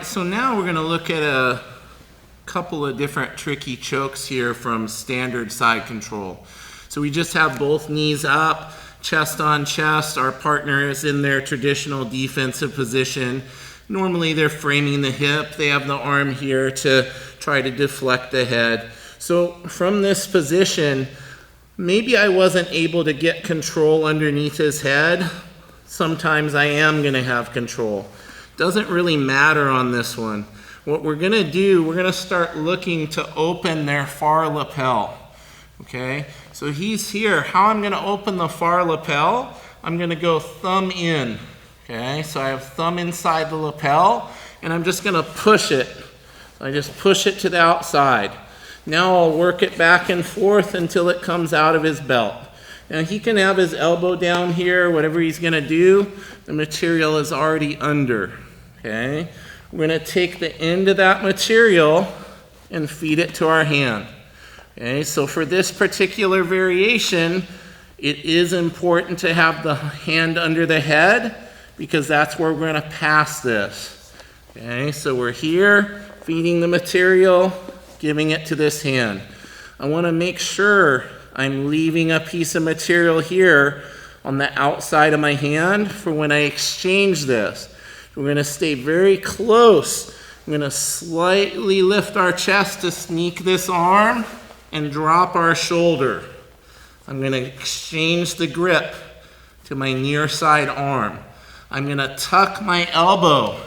so now we're going to look at a couple of different tricky chokes here from standard side control. So we just have both knees up, chest on chest. Our partner is in their traditional defensive position. Normally they're framing the hip. They have the arm here to try to deflect the head. So from this position, maybe I wasn't able to get control underneath his head. Sometimes I am going to have control. Doesn't really matter on this one. What we're going to do, we're going to start looking to open their far lapel. Okay, so he's here. How I'm going to open the far lapel, I'm going to go thumb in. Okay, so I have thumb inside the lapel, and I'm just going to push it. I just push it to the outside. Now I'll work it back and forth until it comes out of his belt. Now he can have his elbow down here, whatever he's going to do. The material is already under. Okay, we're going to take the end of that material and feed it to our hand. Okay, so for this particular variation, it is important to have the hand under the head because that's where we're going to pass this. Okay, so we're here, feeding the material, giving it to this hand. I want to make sure I'm leaving a piece of material here on the outside of my hand for when I exchange this. We're going to stay very close. I'm going to slightly lift our chest to sneak this arm and drop our shoulder. I'm going to exchange the grip to my near side arm. I'm going to tuck my elbow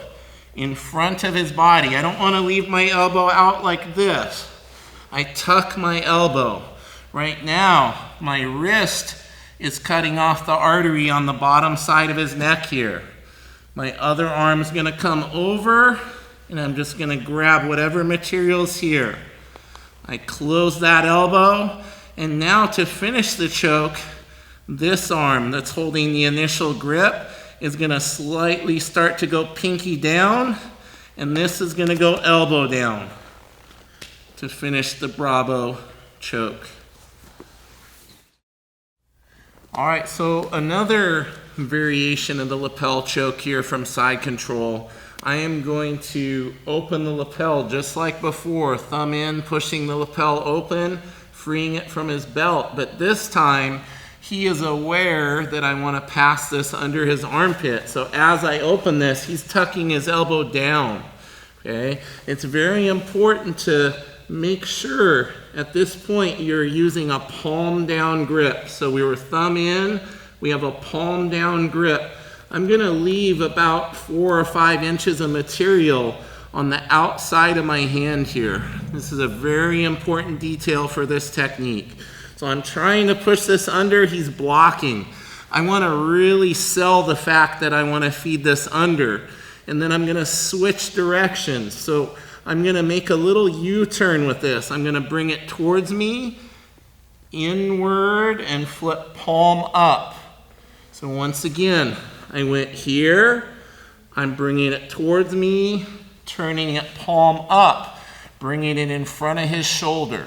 in front of his body. I don't want to leave my elbow out like this. I tuck my elbow. Right now, my wrist is cutting off the artery on the bottom side of his neck here. My other arm is going to come over, and I'm just going to grab whatever material's here. I close that elbow, and now to finish the choke, this arm that's holding the initial grip is going to slightly start to go pinky down, and this is going to go elbow down to finish the Bravo choke. All right, so another variation of the lapel choke here from side control. I am going to open the lapel just like before, thumb in, pushing the lapel open, freeing it from his belt. But this time, he is aware that I want to pass this under his armpit. So as I open this, he's tucking his elbow down. Okay? It's very important to make sure at this point you're using a palm down grip. So we were thumb in, we have a palm down grip. I'm going to leave about 4 or 5 inches of material on the outside of my hand here. This is a very important detail for this technique. So I'm trying to push this under, he's blocking. I want to really sell the fact that I want to feed this under. And then I'm going to switch directions. So I'm going to make a little U-turn with this. I'm going to bring it towards me, inward, and flip palm up. So once again, I went here, I'm bringing it towards me, turning it palm up, bringing it in front of his shoulder.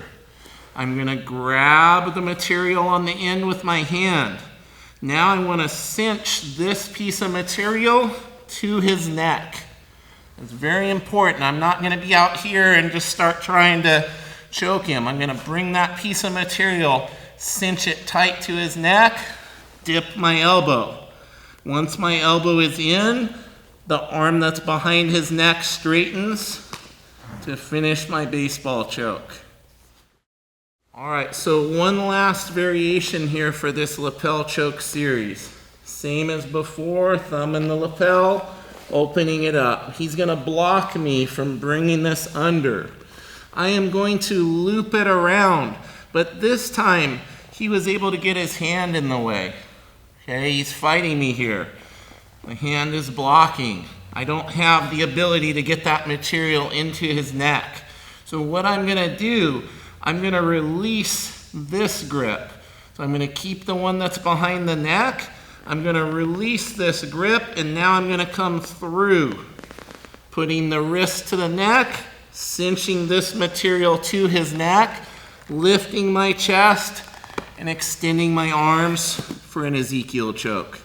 I'm going to grab the material on the end with my hand. Now I want to cinch this piece of material to his neck. It's very important. I'm not going to be out here and just start trying to choke him. I'm going to bring that piece of material, cinch it tight to his neck, dip my elbow. Once my elbow is in, the arm that's behind his neck straightens to finish my baseball choke. All right, so one last variation here for this lapel choke series. Same as before, thumb in the lapel, opening it up. He's going to block me from bringing this under. I am going to loop it around, but this time he was able to get his hand in the way. Okay, he's fighting me here. My hand is blocking. I don't have the ability to get that material into his neck. So what I'm going to do, I'm going to release this grip. So I'm going to keep the one that's behind the neck. I'm going to release this grip, and now I'm going to come through, putting the wrist to the neck, cinching this material to his neck, lifting my chest, and extending my arms for an Ezekiel choke.